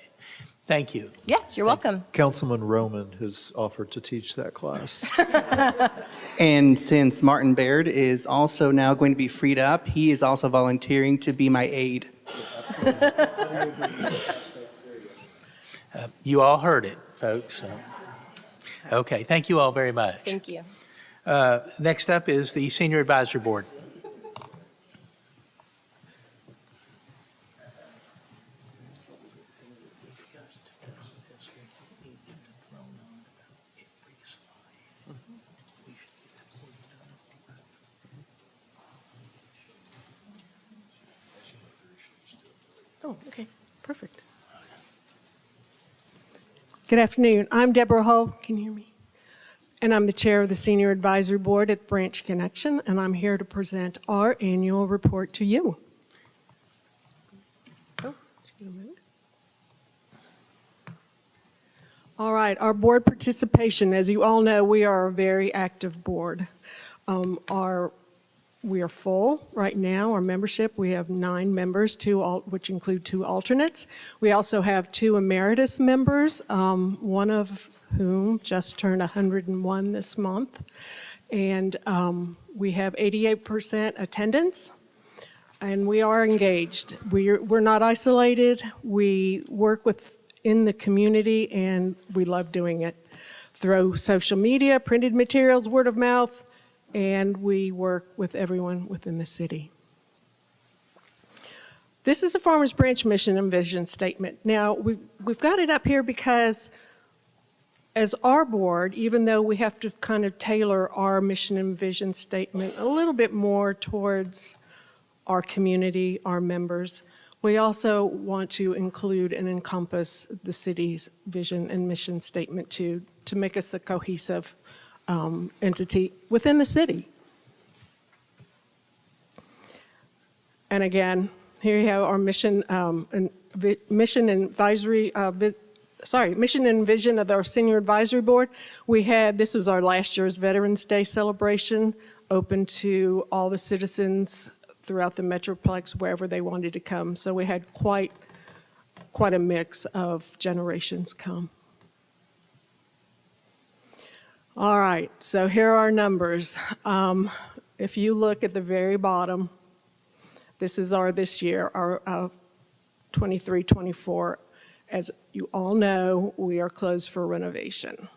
Thank you. Yes, you're welcome. Councilman Roman has offered to teach that class. And since Martin Baird is also now going to be freed up, he is also volunteering to be my aide. You all heard it, folks. So. Okay. Thank you all very much. Thank you. Next up is the Senior Advisory Board. Oh, okay, perfect. Good afternoon. I'm Deborah Hull. Can you hear me? And I'm the chair of the Senior Advisory Board at Branch Connection, and I'm here to present our annual report to you. Oh, just a minute. All right, our board participation, as you all know, we are a very active board. We are full right now, our membership. We have 9 members, which include 2 alternates. We also have 2 emeritus members, one of whom just turned 101 this month. And we have 88% attendance, and we are engaged. We're not isolated. We work in the community, and we love doing it through social media, printed materials, word of mouth, and we work with everyone within the city. This is a Farmers Branch mission and vision statement. Now, we've got it up here because as our board, even though we have to kind of tailor our mission and vision statement a little bit more towards our community, our members, we also want to include and encompass the city's vision and mission statement to make us a cohesive entity within the city. And again, here you have our mission and advisory mission and vision of our Senior Advisory Board. This was our last year's Veterans Day celebration, open to all the citizens throughout the Metroplex, wherever they wanted to come. So we had quite a mix of generations come. All right, so here are our numbers. If you look at the very bottom, this is this year, our 23-24. As you all know, we are closed for renovation.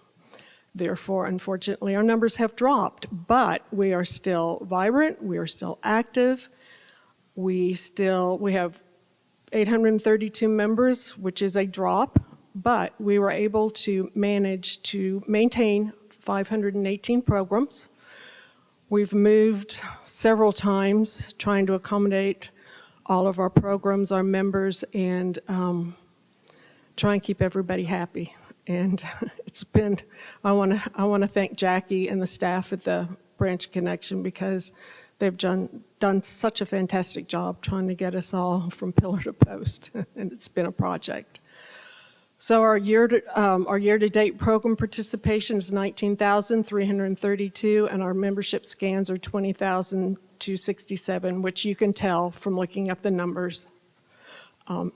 Therefore, unfortunately, our numbers have dropped, but we are still vibrant, we are still active. We have 832 members, which is a drop, but we were able to manage to maintain 518 programs. We've moved several times trying to accommodate all of our programs, our members, and try and keep everybody happy. And I want to thank Jackie and the staff at the Branch Connection, because they've done such a fantastic job trying to get us all from pillar to post, and it's been a project. So our year-to-date program participation is 19,332, and our membership scans are 20,267, which you can tell from looking at the numbers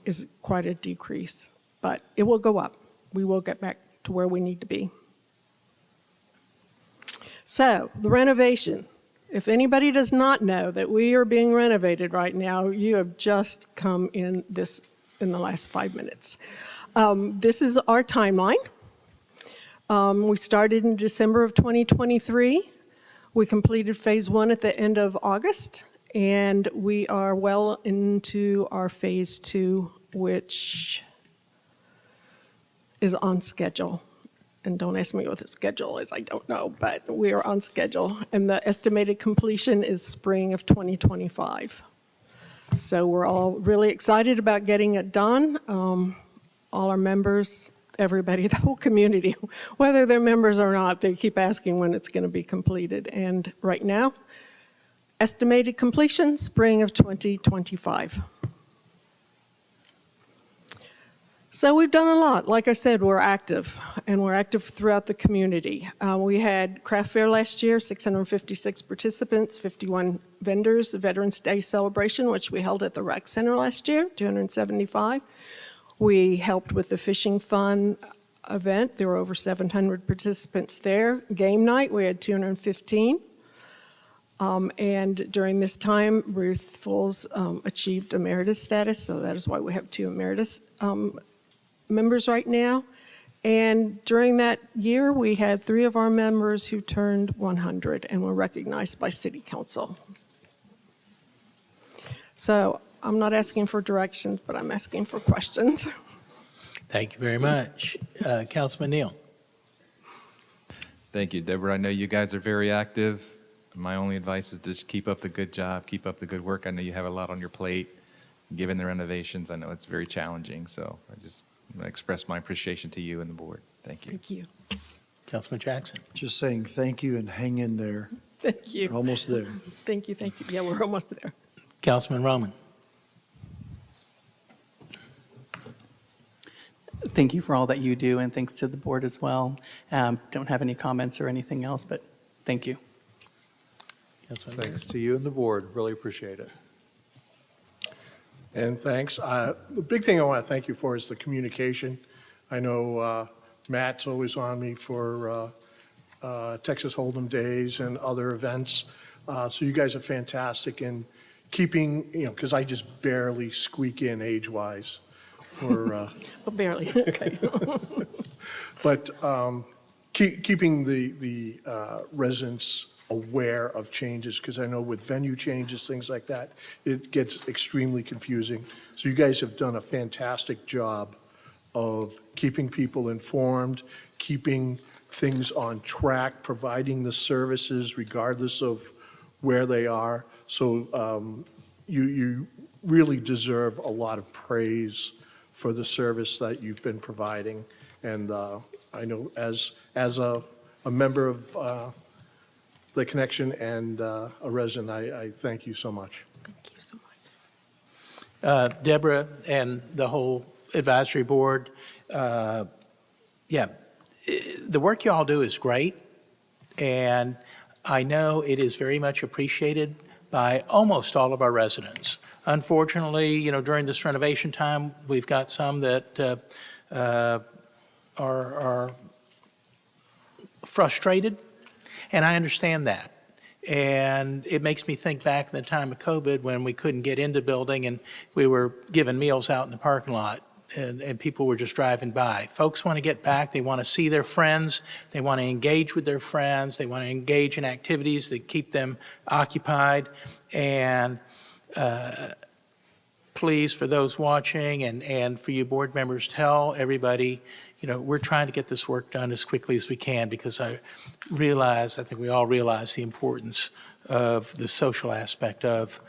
is quite a decrease. But it will go up. We will get back to where we need to be. So the renovation. If anybody does not know that we are being renovated right now, you have just come in the last 5 minutes. This is our timeline. We started in December of 2023. We completed phase 1 at the end of August, and we are well into our phase 2, which is on schedule. And don't ask me what the schedule is, I don't know, but we are on schedule. And the estimated completion is spring of 2025. So we're all really excited about getting it done. All our members, everybody, the whole community, whether they're members or not, they keep asking when it's going to be completed. And right now, estimated completion, spring of 2025. So we've done a lot. Like I said, we're active, and we're active throughout the community. We had craft fair last year, 656 participants, 51 vendors, a Veterans Day celebration, which we held at the Rec Center last year, 275. We helped with the Fishing Fun event. There were over 700 participants there. Game night, we had 215. And during this time, Ruth Fulls achieved emeritus status, so that is why we have 2 emeritus members right now. And during that year, we had 3 of our members who turned 100 and were recognized by City Council. So I'm not asking for directions, but I'm asking for questions. Thank you very much. Councilman Neal. Thank you, Deborah. I know you guys are very active. My only advice is to just keep up the good job, keep up the good work. I know you have a lot on your plate. Given the renovations, I know it's very challenging, so I just want to express my appreciation to you and the board. Thank you. Thank you. Councilman Jackson. Just saying thank you and hang in there. Thank you. We're almost there. Thank you. Yeah, we're almost there. Councilman Roman. Thank you for all that you do, and thanks to the board as well. Don't have any comments or anything else, but thank you. Councilman Thanks to you and the board. Really appreciate it. And thanks. The big thing I want to thank you for is the communication. I know Matt's always on me for Texas Hold'em Days and other events. So you guys are fantastic in keeping, because I just barely squeak in age-wise for. Well, barely. Okay. But keeping the residents aware of changes, because I know with venue changes, things like that, it gets extremely confusing. So you guys have done a fantastic job of keeping people informed, keeping things on track, providing the services regardless of where they are. So you really deserve a lot of praise for the service that you've been providing. And I know as a member of the Connection and a resident, I thank you so much. Thank you so much. Deborah and the whole advisory board, Yeah, the work you all do is great, and I know it is very much appreciated by almost all of our residents. Unfortunately, during this renovation time, we've got some that are frustrated, and I understand that. And it makes me think back in the time of COVID when we couldn't get into the building and we were giving meals out in the parking lot and people were just driving by. Folks want to get back. They want to see their friends. They want to engage with their friends. They want to engage in activities that keep them occupied. And please, for those watching and for you board members, tell everybody, we're trying to get this work done as quickly as we can because I think we all realize the importance of the social aspect of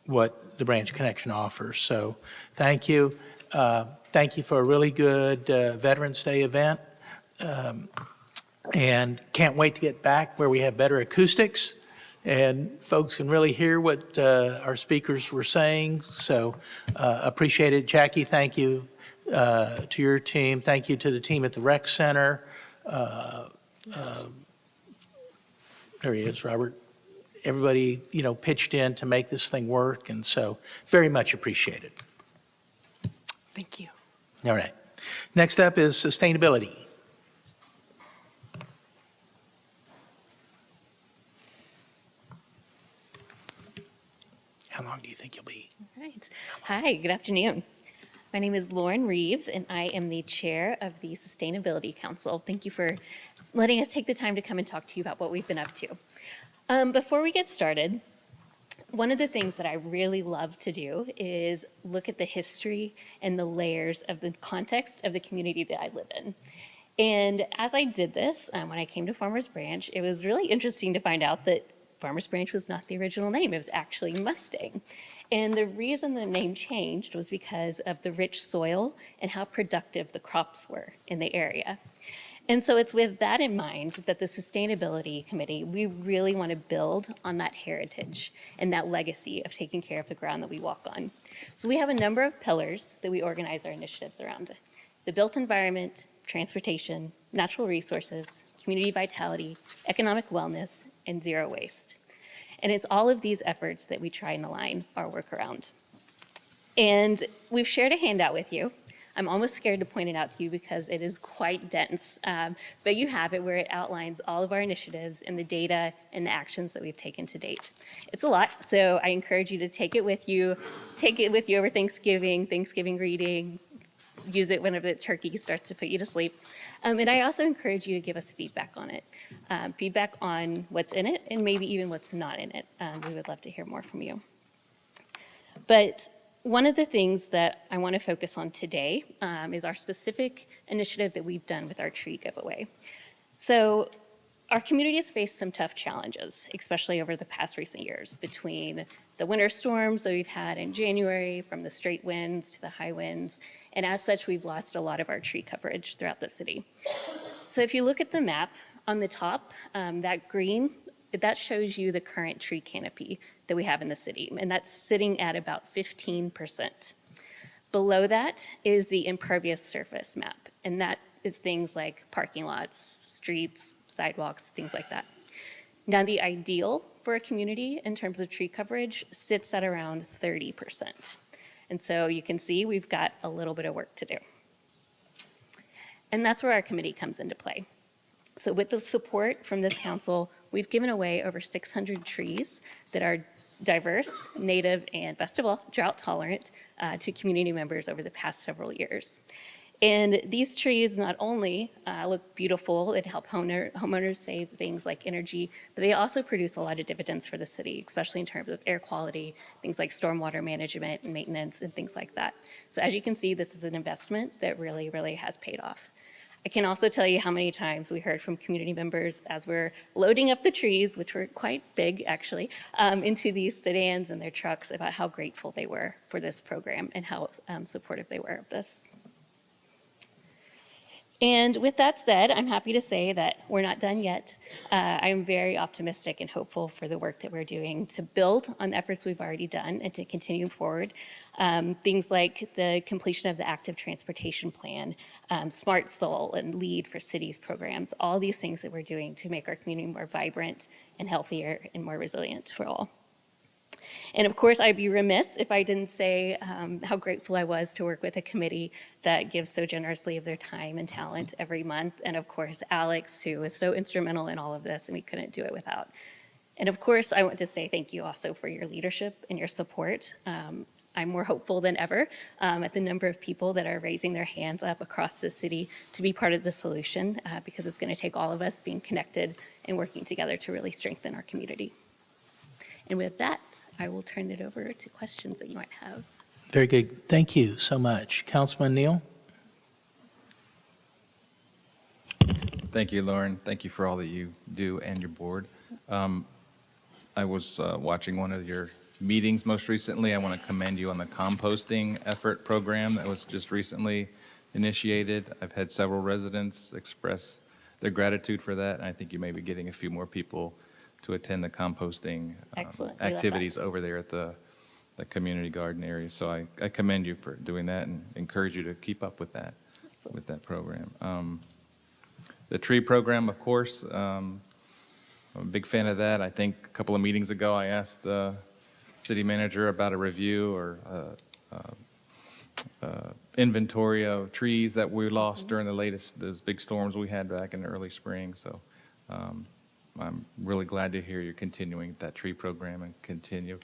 what the Branch Connection offers. So thank you. Thank you for a really good Veterans Day event. And can't wait to get back where we have better acoustics and folks can really hear what our speakers were saying. So appreciate it. Jackie, thank you to your team. Thank you to the team at the Rec Center. There he is, Robert. Everybody, pitched in to make this thing work, and so very much appreciated. Thank you. All right. Next up is sustainability. How long do you think you'll be? All right. Hi, good afternoon. My name is Lauren Reeves, and I am the chair of the Sustainability Council. Thank you for letting us take the time to come and talk to you about what we've been up to. Before we get started, one of the things that I really love to do is look at the history and the layers of the context of the community that I live in. And as I did this, when I came to Farmers Branch, it was really interesting to find out that Farmers Branch was not the original name. It was actually Mustang. And the reason the name changed was because of the rich soil and how productive the crops were in the area. And so it's with that in mind that the Sustainability Committee, we really want to build on that heritage and that legacy of taking care of the ground that we walk on. So we have a number of pillars that we organize our initiatives around: the built environment, transportation, natural resources, community vitality, economic wellness, and zero waste. And it's all of these efforts that we try and align our work around. And we've shared a handout with you. I'm almost scared to point it out to you because it is quite dense, but you have it where it outlines all of our initiatives and the data and the actions that we've taken to date. It's a lot, so I encourage you to take it with you over Thanksgiving reading, use it whenever the turkey starts to put you to sleep. And I also encourage you to give us feedback on it, feedback on what's in it and maybe even what's not in it. We would love to hear more from you. But one of the things that I want to focus on today is our specific initiative that we've done with our tree giveaway. So our community has faced some tough challenges, especially over the past recent years, between the winter storms that we've had in January, from the straight winds to the high winds, and as such, we've lost a lot of our tree coverage throughout the city. So if you look at the map on the top, that green, that shows you the current tree canopy that we have in the city, and that's sitting at about 15%. Below that is the impervious surface map, and that is things like parking lots, streets, sidewalks, things like that. Now, the ideal for a community in terms of tree coverage sits at around 30%. And so you can see we've got a little bit of work to do. And that's where our committee comes into play. So with the support from this council, we've given away over 600 trees that are diverse, native, and best of all, drought tolerant to community members over the past several years. And these trees not only look beautiful and help homeowners save things like energy, but they also produce a lot of dividends for the city, especially in terms of air quality, things like stormwater management and maintenance and things like that. So as you can see, this is an investment that really, really has paid off. I can also tell you how many times we heard from community members as we're loading up the trees, which were quite big actually, into these sedans and their trucks, about how grateful they were for this program and how supportive they were of this. And with that said, I'm happy to say that we're not done yet. I'm very optimistic and hopeful for the work that we're doing to build on the efforts we've already done and to continue forward. Things like the completion of the active transportation plan, Smart Soul and LEAD for cities programs, all these things that we're doing to make our community more vibrant and healthier and more resilient for all. And of course, I'd be remiss if I didn't say how grateful I was to work with a committee that gives so generously of their time and talent every month. And of course, Alex, who is so instrumental in all of this, and we couldn't do it without. And of course, I want to say thank you also for your leadership and your support. I'm more hopeful than ever at the number of people that are raising their hands up across the city to be part of the solution, because it's going to take all of us being connected and working together to really strengthen our community. And with that, I will turn it over to questions that you might have. Very good. Thank you so much. Councilman Neal? Thank you, Lauren. Thank you for all that you do and your board. I was watching one of your meetings most recently. I want to commend you on the composting effort program that was just recently initiated. I've had several residents express their gratitude for that, and I think you may be getting a few more people to attend the composting Excellent. We love activities over there at the community garden area. So I commend you for doing that and encourage you to keep up with that program. The tree program, of course, I'm a big fan of that. I think a couple of meetings ago, I asked city manager about a review or inventory of trees that we lost during those big storms we had back in the early spring. So I'm really glad to hear you're continuing that tree program and continue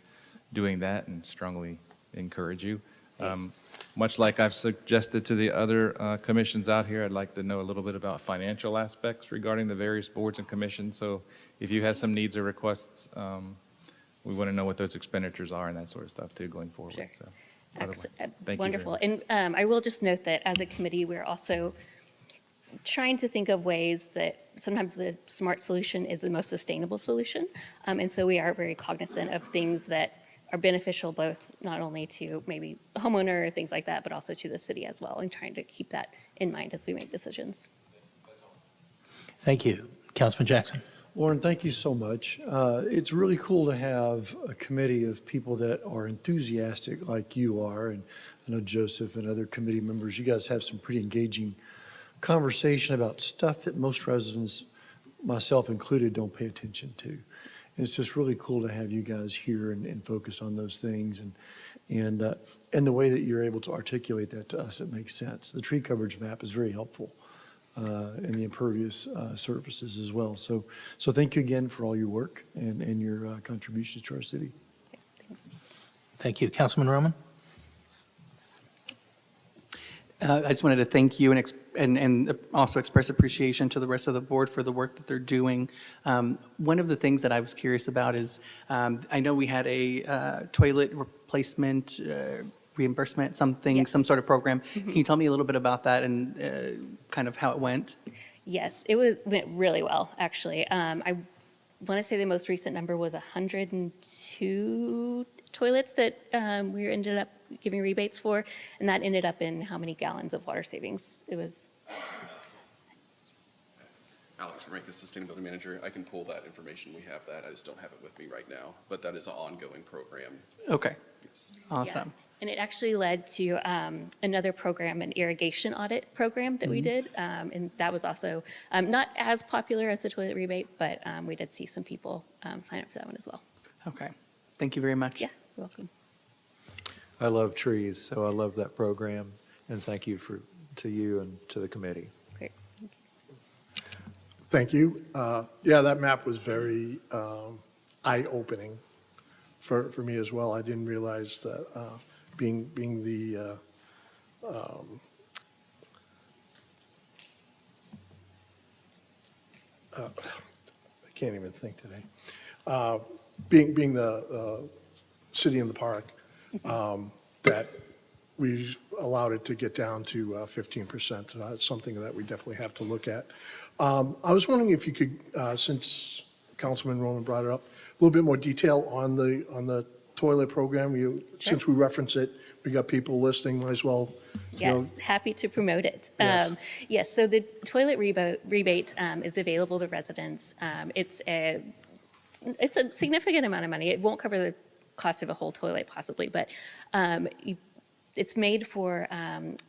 doing that, and strongly encourage you. Much like I've suggested to the other commissions out here, I'd like to know a little bit about financial aspects regarding the various boards and commissions. So if you have some needs or requests, we want to know what those expenditures are and that sort of stuff too going forward. Sure. So, thank you very Wonderful. much. And I will just note that as a committee, we're also trying to think of ways that sometimes the smart solution is the most sustainable solution. And so we are very cognizant of things that are beneficial both not only to maybe a homeowner or things like that, but also to the city as well, and trying to keep that in mind as we make decisions. Thank you. Councilman Jackson? Lauren, thank you so much. It's really cool to have a committee of people that are enthusiastic like you are, and I know Joseph and other committee members, you guys have some pretty engaging conversation about stuff that most residents, myself included, don't pay attention to. It's just really cool to have you guys here and focused on those things, and the way that you're able to articulate that to us, it makes sense. The tree coverage map is very helpful, and the impervious surfaces as well. So thank you again for all your work and your contributions to our city. Thank you. Councilman Roman? I just wanted to thank you and also express appreciation to the rest of the board for the work that they're doing. One of the things that I was curious about is, I know we had a toilet replacement reimbursement, some sort of program. Can you tell me a little bit about that and kind of how it went? Yes, went really well, actually. I want to say the most recent number was 102 toilets that we ended up giving rebates for, and that ended up in how many gallons of water savings? It was. Alex Rankin, Sustainability Manager. I can pull that information. We have that. I just don't have it with me right now, but that is an ongoing program. Okay. Yes. Awesome. Yeah. And it actually led to another program, an irrigation audit program that we did. And that was also not as popular as the toilet rebate, but we did see some people sign up for that one as well. Okay. Thank you very much. Yeah, you're welcome. I love trees, so I love that program, and thank you to you and to the committee. Great. Thank you. Yeah, that map was very eye-opening for me as well. I didn't realize that being the I can't even think today. Being the city in the park, that we allowed it to get down to 15%. So that's something that we definitely have to look at. I was wondering if you could, since Councilman Roman brought it up, a little bit more detail on the toilet program? Since we reference it, we got people listening, might as well, you know. Yes, happy to promote it. Yes. Yes, so the toilet rebate is available to residents. It's a significant amount of money. It won't cover the cost of a whole toilet possibly, but it's made for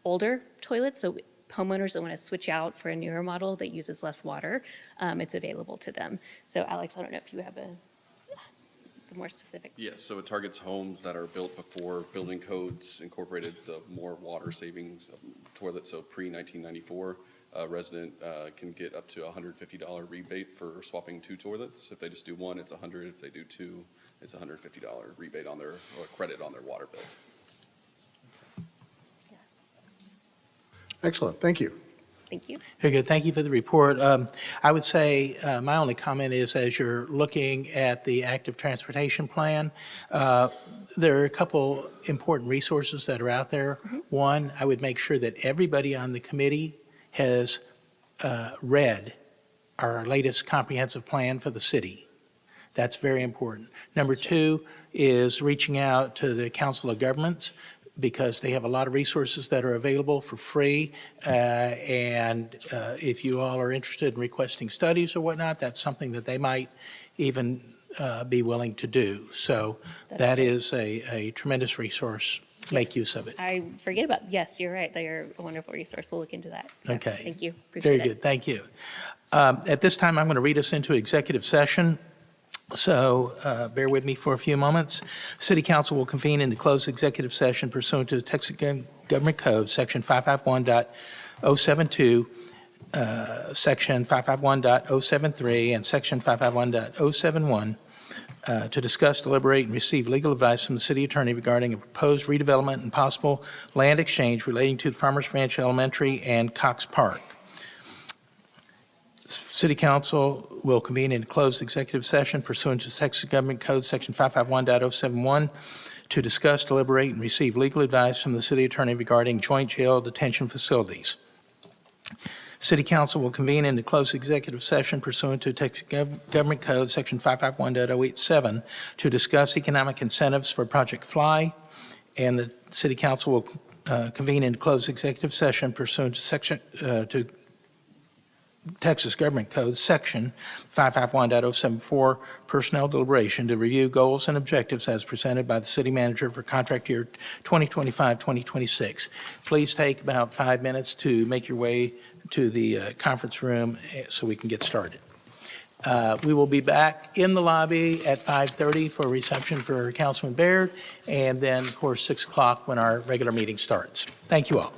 older toilets, so homeowners that want to switch out for a newer model that uses less water, it's available to them. So Alex, I don't know if you have the more specific. Yes, so it targets homes that are built before building codes incorporated the more water savings toilet. So pre-1994, a resident can get up to a $150 rebate for swapping 2 toilets. If they just do one, it's $100. If they do 2, it's a $150 rebate on their, or credit on their water bill. Excellent, thank you. Thank you. Very good. Thank you for the report. I would say my only comment is as you're looking at the active transportation plan, there are a couple important resources that are out there. One, I would make sure that everybody on the committee has read our latest comprehensive plan for the city. That's very important. Number 2 is reaching out to the Council of Governments, because they have a lot of resources that are available for free. And if you all are interested in requesting studies or whatnot, that's something that they might even be willing to do. So that is a tremendous resource. Make use of it. I forget about, yes, you're right. They are a wonderful resource. We'll look into that. So, Okay. Thank you. Very Appreciate it. good. Thank you. At this time, I'm going to read us into executive session. So bear with me for a few moments. City Council will convene into closed executive session pursuant to the Texas Government Code, Section 551.072, Section 551.073, and Section 551.071 to discuss, deliberate, and receive legal advice from the city attorney regarding a proposed redevelopment and possible land exchange relating to the Farmers Ranch Elementary and Cox Park. City Council will convene in closed executive session pursuant to Texas Government Code, Section 551.071, to discuss, deliberate, and receive legal advice from the city attorney regarding joint jail detention facilities. City Council will convene in the closed executive session pursuant to Texas Government Code, Section 551.087, to discuss economic incentives for Project Fly, and the City Council will convene in closed executive session pursuant to Texas Government Code, Section 551.074, Personnel Deliberation to review goals and objectives as presented by the city manager for contract year 2025-2026. Please take about 5 minutes to make your way to the conference room so we can get started. We will be back in the lobby at 5:30 for a reception for Councilman Baird, and then, of course, 6 o'clock when our regular meeting starts. Thank you all.